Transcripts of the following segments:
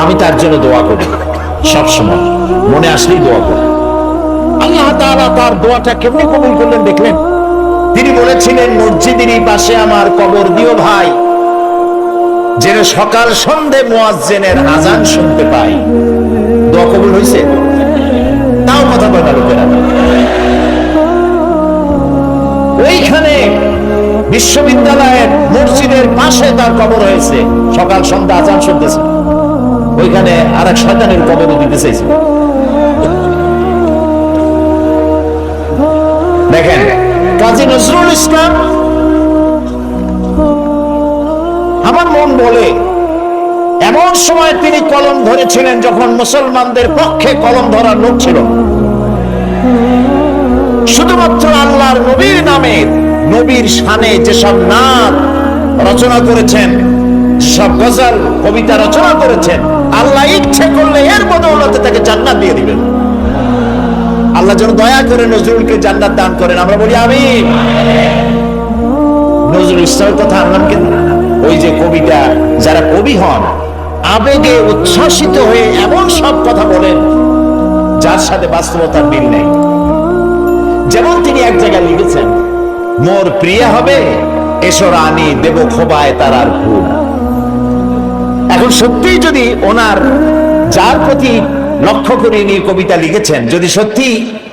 আমি তার জন্য দোয়া করি, সবসময় মনে আসলেই দোয়া করি। আল্লাহ তাআলা তার দোয়াটা কেমনে কবুল করলেন দেখলেন। তিনি বলেছিলেন, মসজিদেরই পাশে আমার কবর দিও ভাই, যেন সকাল সন্ধে মুয়াজ্জিনের আজান শুনতে পাই। দোয়া কবুল হয়েছে? তাও কথা বলে না লোকেরা। ওইখানে বিশ্ববিদ্যালয়ের মসজিদের পাশে তার কবর হয়েছে, সকাল সন্ধ্যা আজান শুনতেছে। ওইখানে আরেক শয়তানের কবরও দিতে চাইছে। দেখেন, কাজী নজরুল ইসলাম, আমার মন বলে এমন সময় তিনি কলম ধরেছিলেন যখন মুসলমানদের পক্ষে কলম ধরার লোক ছিল। শুধুমাত্র আল্লাহর নবীর নামে, নবীর শানে যেসব নাত রচনা করেছেন, সব গজল কবিতা রচনা করেছেন, আল্লাহ ইচ্ছে করলে এর বদৌলতে তাকে জান্নাত দিয়ে দিবেন। আল্লাহ যেন দয়া করে নজরুলকে জান্নাত দান করেন, আমরা বলি আমিন। নজরুল ইসলামের কথা আনলাম কেন? ওই যে কবিতা, যারা কবি হন আবেগে উচ্ছ্বাসিত হয়ে এমন সব কথা বলেন যার সাথে বাস্তবতার মিল নেই। যেমন তিনি এক জায়গায় লিখেছেন, মোর প্রিয়া হবে এসো রানী, দেব খোবায় তারার ফুল। এখন সত্যি যদি ওনার, যার প্রতি লক্ষ্য করে নিয়ে কবিতা লিখেছেন, যদি সত্যি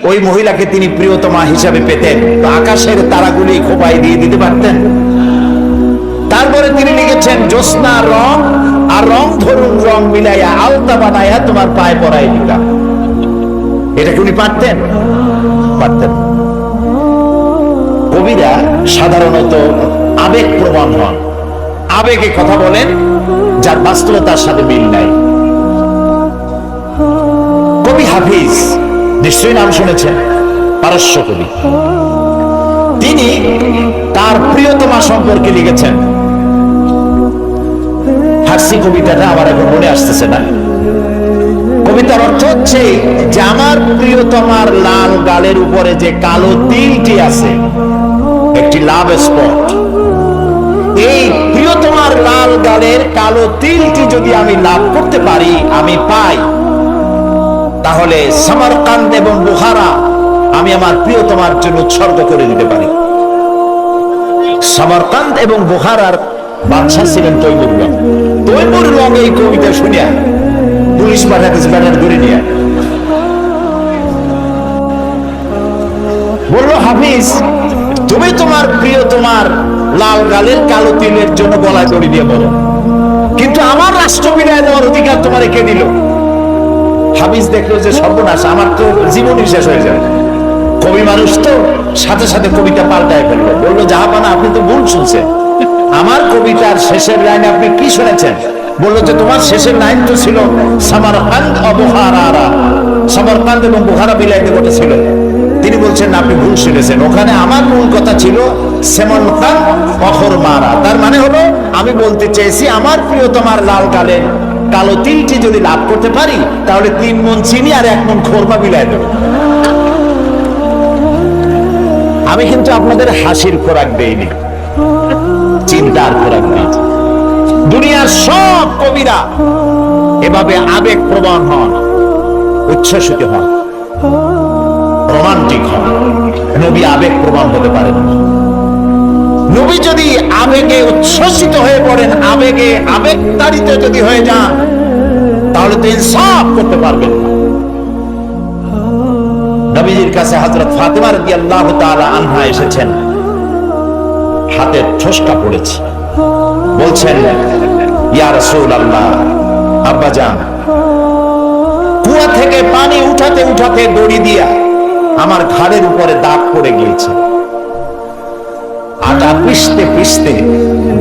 ওই মহিলাকে তিনি প্রিয়তমা হিসাবে পেতেন, তো আকাশের তারাগুলি খোবায় দিয়ে দিতে পারতেন। তারপরে তিনি লিখেছেন, জ্যোৎস্না রং আর রং ধরুন রং মিলাইয়া আলতা বানাইয়া তোমার পায়ে পরাই দিলাম। এটা কি উনি পারতেন? পারতেন। কবিরা সাধারণত আবেগ প্রবণ হন, আবেগে কথা বলেন যার বাস্তবতার সাথে মিল নাই। কবি হাফিজ, নিশ্চয়ই নাম শুনেছেন, পারস্য কবি। তিনি তার প্রিয়তমা সম্পর্কে লিখেছেন। ফার্সি কবিতাটা আমার এখন মনে আসতেছে না। কবিতার অর্থ হচ্ছে যে আমার প্রিয়তমার লাল গালের উপরে যে কালো তিলটি আছে, একটি লাভ স্পট, এই প্রিয়তমার লাল গালের কালো তিলটি যদি আমি লাভ করতে পারি, আমি পাই, তাহলে সমরকান্দ এবং বুখারা আমি আমার প্রিয়তমার জন্য উৎসর্গ করে দিতে পারি। সমরকান্দ এবং বুখারার বাদশা ছিলেন তৈমুর লং। তৈমুর লং এই কবিতা শুনিয়া পুলিশ পাঠাতেছে ব্যাটার ধরে নিয়ে। বলল, হাফিজ তুমি তোমার প্রিয়তমার লাল গালের কালো তিলের জন্য গলায় দড়ি দিয়ে বলো, কিন্তু আমার রাষ্ট্র বিদায় দেওয়ার অধিকার তোমার কে দিল? হাফিজ দেখলো যে সর্বনাশ, আমার তো জীবনই শেষ হয়ে যায়। কবি মানুষ তো সাথে সাথে কবিতা পাল্টায় ফেললো। বললো, জাহাপানা আপনি তো ভুল শুনছেন, আমার কবিতার শেষের লাইন আপনি কি শুনেছেন? বললো যে তোমার শেষের লাইন তো ছিল সমরকান্দ ও বুখারা, সমরকান্দ এবং বুখারা বিলাইতে ঘটেছিল। তিনি বলছেন আপনি ভুল শুনেছেন, ওখানে আমার মূল কথা ছিল সেমনকান্দ অখর মারা। তার মানে হলো আমি বলতে চেয়েছি আমার প্রিয়তমার লাল গালের কালো তিলটি যদি লাভ করতে পারি, তাহলে 3 মণ চিনি আর 1 মণ খোরমা বিলাই দেব। আমি কিন্তু আপনাদের হাসির খোরাক দেইনি, চিন্তার খোরাক দিয়েছি। দুনিয়ার সব কবিরা এভাবে আবেগ প্রবণ হন, উচ্ছ্বসিত হন, রোমান্টিক হন। নবী আবেগ প্রবণ হতে পারেন। নবী যদি আবেগে উচ্ছ্বসিত হয়ে পড়েন, আবেগে আবেগতাড়িত যদি হয়ে যান, তাহলে তো ইনসাফ করতে পারবেন না। নবীজির কাছে হযরত ফাতেমা রাদিয়াল্লাহু তাআলা আনহা এসেছেন, হাতে ঠোসকা পড়েছে। বলছেন, ইয়া রাসূলুল্লাহ, আব্বাজান কুয়া থেকে পানি উঠাতে উঠাতে দড়ি দিয়া আমার ঘাড়ের উপরে দাগ পড়ে গিয়েছে। আটা পিষতে পিষতে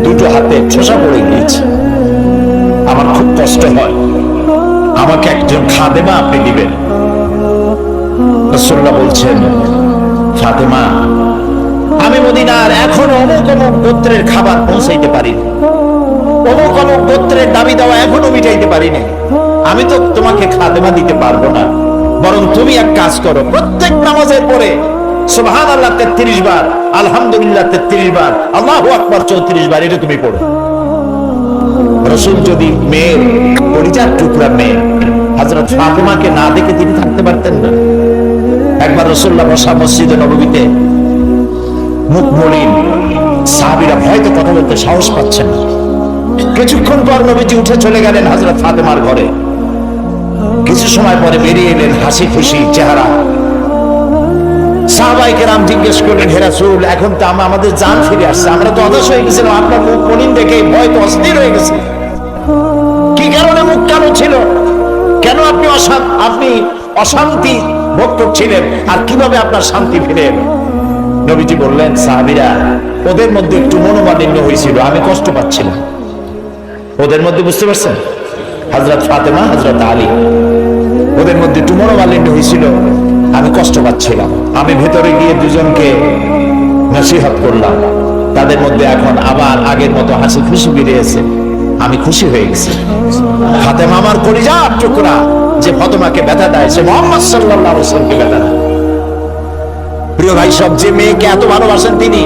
2টো হাতে ঠোসা পড়ে গিয়েছে। আমার খুব কষ্ট হয়, আমাকে একজন খাদেমা আপনি দিবেন। রাসূলুল্লাহ বলছেন, ফাতেমা আমি মদিনার এখনো অমুক অমুক গোত্রের খাবার পৌঁছাইতে পারিনি, অমুক অমুক গোত্রের দাবি দেওয়া এখনো মিটাইতে পারিনি, আমি তো তোমাকে খাদেমা দিতে পারবো না। বরং তুমি এক কাজ করো, প্রত্যেক নামাজের পরে সুবহানাল্লাহ 33 বার, আলহামদুলিল্লাহ 33 বার, আল্লাহু আকবার 34 বার, এটা তুমি পড়ো। রাসূল যদি মেয়ের পরিচার টুকরা মেয়ে হযরত ফাতেমাকে না দেখে তিনি থাকতে পারতেন না। একবার রাসূলুল্লাহ বসা মসজিদে নববীতে, মুখ মলিন, সাহাবীরা ভয়তে কথা বলতে সাহস পাচ্ছেন না। কিছুক্ষণ পর নবীজি উঠে চলে গেলেন হযরত ফাতেমার ঘরে। কিছু সময় পরে বেরিয়ে এলেন হাসি খুশি চেহারা। সাহাবায়ে কেরাম জিজ্ঞেস করলেন, হে রাসূল, এখন তো আমাদের জান ফিরে আসছে, আমরা তো হতাশ হয়ে গেছিলাম, আপনার মুখ মলিন দেখে ভয় তো অস্থির হয়ে গেছে। কি কারণে মুখ কালো ছিল? কেন আপনি অশান্তি ভোগ করছিলেন? আর কিভাবে আপনার শান্তি ফিরে এলো? নবীজি বললেন, সাহাবীরা, ওদের মধ্যে একটু মনোমালিন্য হয়েছিল, আমি কষ্ট পাচ্ছিলাম। ওদের মধ্যে, বুঝতে পারছেন, হযরত ফাতেমা, হযরত আলী, ওদের মধ্যে একটু মনোমালিন্য হয়েছিল, আমি কষ্ট পাচ্ছিলাম। আমি ভেতরে গিয়ে দুজনকে নসিহত করলাম, তাদের মধ্যে এখন আবার আগের মতো হাসি খুশি বেরিয়েছে, আমি খুশি হয়ে গেছি। ফাতেমা আমার কলিজার টুকরা, যে ফাতেমাকে ব্যথা দেয় সে মুহাম্মদ সাল্লাল্লাহু আলাইহি ওয়াসাল্লামকে ব্যথা দেয়। প্রিয় ভাই সব, যে মেয়েকে এত ভালোবাসেন তিনি,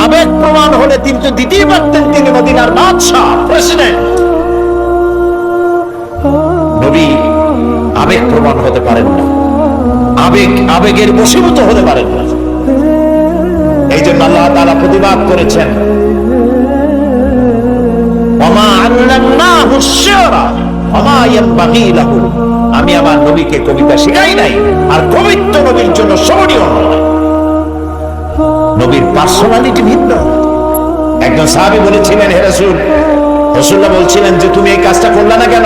আবেগ প্রমাণ হলে তিনি তো দিতেই পারতেন, তিনি মদিনার বাদশা, প্রেসিডেন্ট। নবী আবেগ প্রমাণ হতে পারেন না, আবেগের বশীভূত হতে পারেন না। এই জন্য আল্লাহ তাআলা প্রতিবাদ করেছেন, ওমা আল্লামনাহু শি'রা ওমা ইয়ানবাগী লাহু, আমি আমার নবীকে কবিতা শিখাই নাই, আর কবিত্ব নবীর জন্য শোভনীয় নয়। নবীর পার্সোনালিটি ভিন্ন। একজন সাহাবী বলেছিলেন, হে রাসূল, রাসূলুল্লাহ বলছিলেন যে তুমি এই কাজটা করলে না কেন?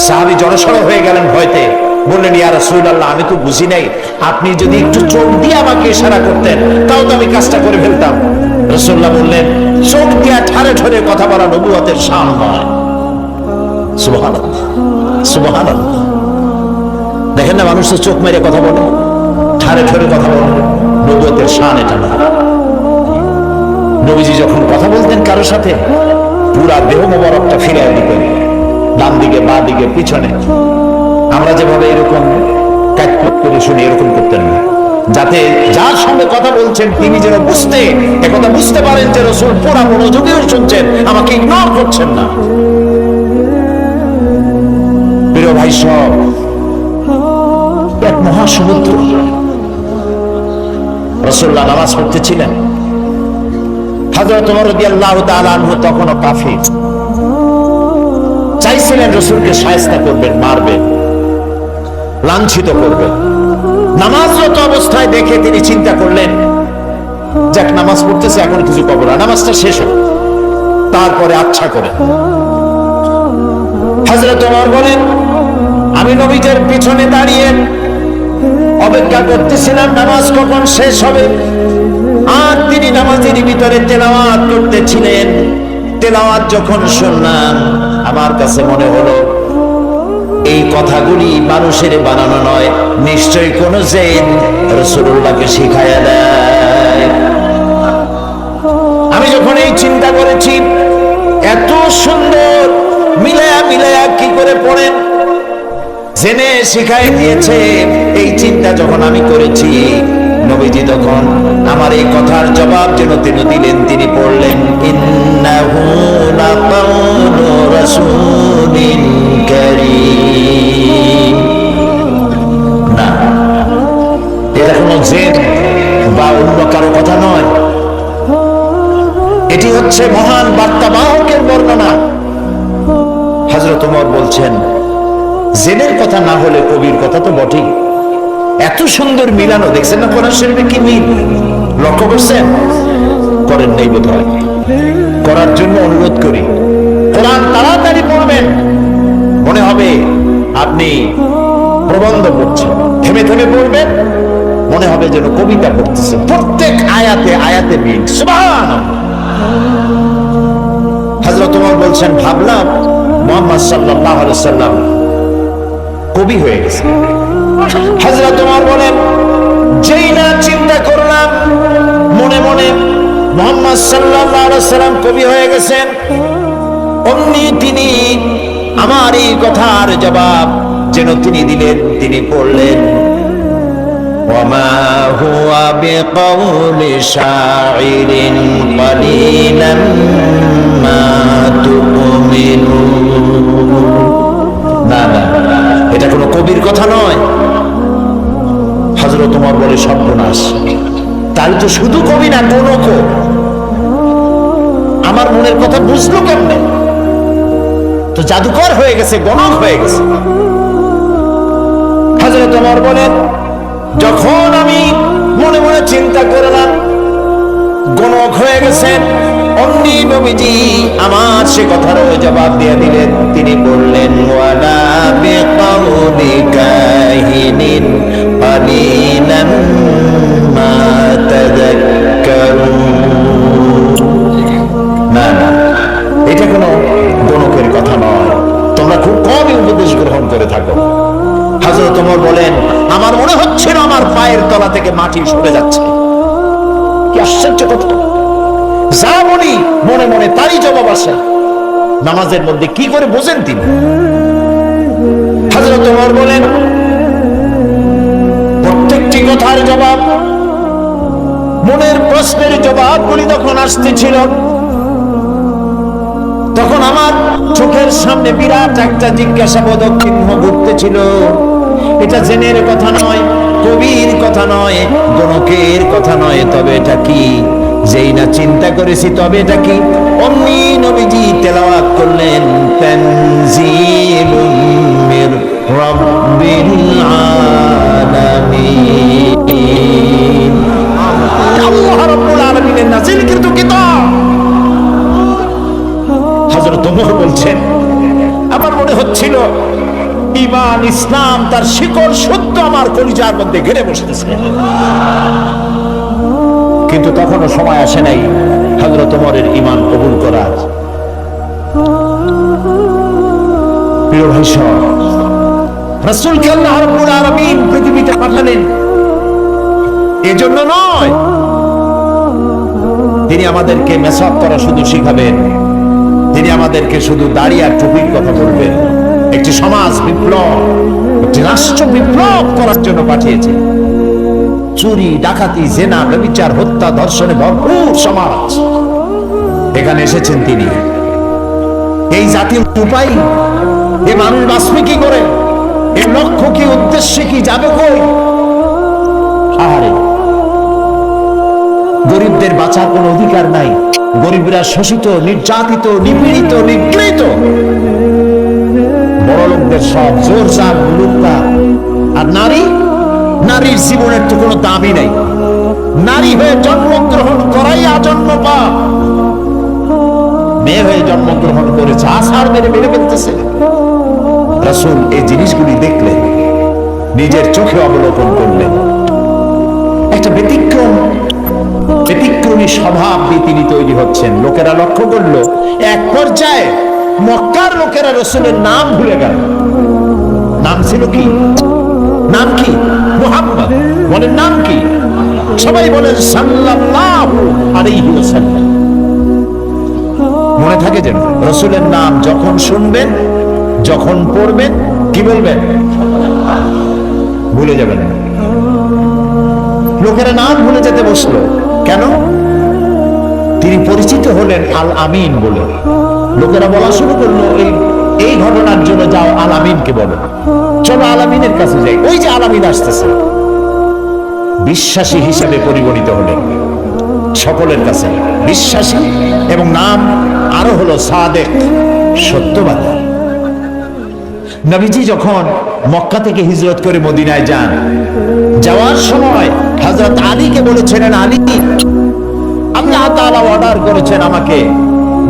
সাহাবী জড়সড় হয়ে গেলেন ভয়তে, বললেন, ইয়া রাসূলুল্লাহ, আমি তো বুঝি নাই, আপনি যদি একটু চোখ দিয়ে আমাকে ইশারা করতেন তাও তো আমি কাজটা করে ফেলতাম। রাসূলুল্লাহ বললেন, চোখ দিয়ে ঠারে ঠারে কথা বলা নবুয়তের শান নয়। সুবহানাল্লাহ, সুবহানাল্লাহ। দেখেন না, মানুষ তো চোখ মেরে কথা বলে, ঠারে ঠারে কথা বলে, নবুয়তের শান এটা না। নবীজি যখন কথা বলতেন কারো সাথে, পুরা দেহ মোবারকটা ফিরিয়ে দিতেন, ডান দিকে, বাঁ দিকে, পিছনে। আমরা যেভাবে এরকম কাটপট করে শুনি, এরকম করতেন না, যাতে যার সঙ্গে কথা বলছেন তিনি যেন একথা বুঝতে পারেন যে রাসূল পুরা মনোযোগেও শুনছেন, আমাকে ইগনোর করছেন না। প্রিয় ভাই সব, এক মহাসমুদ্র। রাসূলুল্লাহ নামাজ পড়তেছিলেন, হযরত ওমর রাদিয়াল্লাহু তাআলা আনহু তখনও কাফির, চাইছিলেন রাসূলকে শায়েস্তা করবেন, মারবেন, লাঞ্ছিত করবেন। নামাজরত অবস্থায় দেখে তিনি চিন্তা করলেন, যাক, নামাজ পড়তেছে, এখন কিছু করবো না, নামাজটা শেষ হোক, তারপরে আচ্ছা করে। হযরত ওমর বলেন, আমি নবীজের পিছনে দাঁড়িয়ে অপেক্ষা করতেছিলাম নামাজ কখন শেষ হবে। আর তিনি নামাজের ভিতরে তেলাওয়াত করতেছিলেন। তেলাওয়াত যখন শুনলাম, আমার কাছে মনে হলো এই কথাগুলি মানুষের বানানো নয়, নিশ্চয়ই কোন জিন রাসূলুল্লাহকে শিখায়া দেয়। আমি যখন এই চিন্তা করেছি, এত সুন্দর মিলায়া কি করে পড়েন, জেনে শিখাই দিয়েছে, এই চিন্তা যখন আমি করেছি, নবীজি তখন আমার এই কথার জবাব যেন তিনি দিলেন। তিনি পড়লেন, ইন্নাহু লাকাউলু রাসূলিন কারীম। না, এটা কোনো জিন বা অন্য কারো কথা নয়, এটি হচ্ছে মহান বার্তাবাহকের বর্ণনা। হযরত ওমর বলছেন, জিনের কথা না হলে কবির কথা তো বটেই। এত সুন্দর মিলানো, দেখছেন না কোরআন শরীফে কি মিল? লক্ষ্য করছেন? করেন নাই বোধ হয়। করার জন্য অনুরোধ করি, কোরআন তাড়াতাড়ি পড়বেন, মনে হবে আপনি প্রবন্ধ পড়ছেন। থেমে থেমে পড়বেন, মনে হবে যেন কবিতা পড়তেছেন। প্রত্যেক আয়াতে আয়াতে মিল। সুবহানাল্লাহ। হযরত ওমর বলছেন, ভাবলাম মুহাম্মদ সাল্লাল্লাহু আলাইহি ওয়াসাল্লাম কবি হয়ে গেছে। হযরত ওমর বলেন, যেই না চিন্তা করলাম মনে মনে মুহাম্মদ সাল্লাল্লাহু আলাইহি ওয়াসাল্লাম কবি হয়ে গেছেন, অমনি তিনি আমার এই কথার জবাব যেন তিনি দিলেন। তিনি পড়লেন, وما هو بقول شاعر قليلا ما تؤمنون। না না, এটা কোনো কবির কথা নয়। হযরত ওমর বলে সর্বনাশ, তাহলে তো শুধু কবি না, গণক। আমার মনের কথা বুঝলো কেমনে? তো জাদুকর হয়ে গেছে, গণক হয়ে গেছে। হযরত ওমর বলেন, যখন আমি মনে মনে চিন্তা করলাম গণক হয়ে গেছেন, অমনি নবীজি আমার সে কথার জবাব দিয়ে দিলেন। তিনি বললেন, ওয়ালা বিকাউলি কাহিনিন কালিলাম মা তাযাক্কারুন। না না, এটা কোনো গণকের কথা নয়, তোমরা খুব কমই উপদেশ গ্রহণ করে থাকো। হযরত ওমর বলেন, আমার মনে হচ্ছিল আমার পায়ের তলা থেকে মাটি সরে যাচ্ছে। কি আশ্চর্য কথা! যা বলি মনে মনে তারই জবাব আসে। নামাজের মধ্যে কি করে বোঝেন তিনি? হযরত ওমর বলেন, প্রত্যেকটি কথার জবাব, মনের প্রশ্নের জবাবগুলি যখন আসতেছিল, তখন আমার চোখের সামনে বিরাট একটা জিজ্ঞাসাবোধক চিহ্ন ঘুরতেছিল। এটা জেনের কথা নয়, কবির কথা নয়, গণকের কথা নয়, তবে এটা কি? যেই না চিন্তা করেছি তবে এটা কি? অমনি নবীজি তেলাওয়াত করলেন, তানজিলুম মির রাব্বিল আলামিন। আল্লাহ রাব্বুল আলামিনের নাযিলকৃত কিতাব। হযরত ওমর বলছেন, আমার মনে হচ্ছিল ঈমান, ইসলাম, তার শিকড় সত্য আমার কলিজার মধ্যে ঘিরে বসতেছে। কিন্তু তখনও সময় আসে নাই হযরত ওমরের ঈমান কবুল করার। প্রিয় ভাই সব, রাসূলকে আল্লাহ রাব্বুল আলামিন পৃথিবীতে পাঠালেন এজন্য নয় তিনি আমাদেরকে মেসওয়াক করা শুধু শিখাবেন, তিনি আমাদেরকে শুধু দাড়ি আর টুপির কথা বলবেন। একটি সমাজ বিপ্লব, একটি রাষ্ট্র বিপ্লব করার জন্য পাঠিয়েছে। চুরি, ডাকাতি, জেনা, ব্যভিচার, হত্যা, ধর্ষণে ভরপুর সমাজ, এখানে এসেছেন তিনি। এই জাতির উপায়, এ মানুষ বাঁচবে কি করে? এর লক্ষ্য কি, উদ্দেশ্যে কি, যাবে কই? আহারে, গরিবদের বাঁচার কোনো অধিকার নাই। গরিবরা শোষিত, নির্যাতিত, নিপীড়িত, নিগৃহীত। বড় লোকদের সব জোর জার, মুলুকদার। আর নারী, নারীর জীবনের তো কোনো দামই নাই। নারী হয়ে জন্মগ্রহণ করাই আজন্ম পাপ। মেয়ে হয়ে জন্মগ্রহণ করেছে, আছাড় মেরে মেরে ফেলতেছে। রাসূল এই জিনিসগুলি দেখলেন, নিজের চোখে অবলোকন করলেন। একটা ব্যতিক্রমী স্বভাব দিয়ে তিনি তৈরি হচ্ছেন। লোকেরা লক্ষ্য করলো, এক পর্যায়ে মক্কার লোকেরা রাসূলের নাম ভুলে গেল। নাম ছিল কি? নাম কি? মুহাম্মদ। বলেন নাম কি? সবাই বলেন সাল্লাল্লাহু আলাইহি ওয়াসাল্লাম। মনে থাকে যেন রাসূলের নাম যখন শুনবেন, যখন পড়বেন, কি বলবেন? ভুলে যাবেন না। লোকেরা নাম ভুলে যেতে বসলো কেন? তিনি পরিচিত হলেন আল আমিন বলে। লোকেরা বলা শুরু করলো, এই ঘটনার জন্য যাও আল আমিনকে বলো, চলো আল আমিনের কাছে যাই, ওই যে আল আমিন আসতেছে। বিশ্বাসী হিসেবে পরিগণিত হলেন সকলের কাছে, বিশ্বাসী, এবং নাম আরো হলো সাদেক, সত্যবাদী। নবীজি যখন মক্কা থেকে হিজরত করে মদিনায় যান, যাওয়ার সময় হযরত আলীকে বলেছিলেন, আলী, আল্লাহ তাআলা অর্ডার করেছেন আমাকে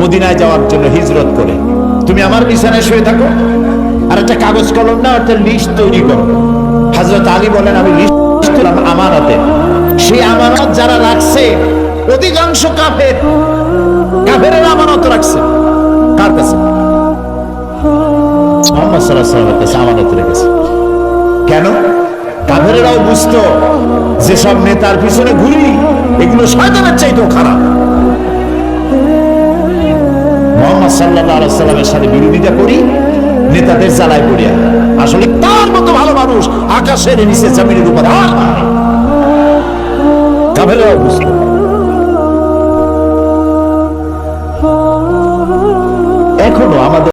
মদিনায় যাওয়ার জন্য হিজরত করে, তুমি আমার বিছানায় শুয়ে থাকো আর একটা কাগজ কলম না, একটা লিস্ট তৈরি করো। হযরত আলী বলেন, আমি লিস্ট করলাম আমানতে। সেই আমানত যারা রাখছে অধিকাংশ কাফেরের আমানত রাখছে। কার কাছে? মুহাম্মদ সাল্লাল্লাহু আলাইহি ওয়াসাল্লামের কাছে আমানত রেখেছে। কেন? কাফেরেরাও বুঝতো যে সব নেতার পিছনে ঘুরি, এগুলো শয়তানের চাইতেও খারাপ। মুহাম্মদ সাল্লাল্লাহু আলাইহি ওয়াসাল্লামের সাথে বিরোধিতা করি, নেতাদের জ্বালায় পড়িয়া, আসলে তার মতো ভালো মানুষ আকাশের নিচে জমিনের উপর কাফেররাও বুঝতো। এখনো আমাদের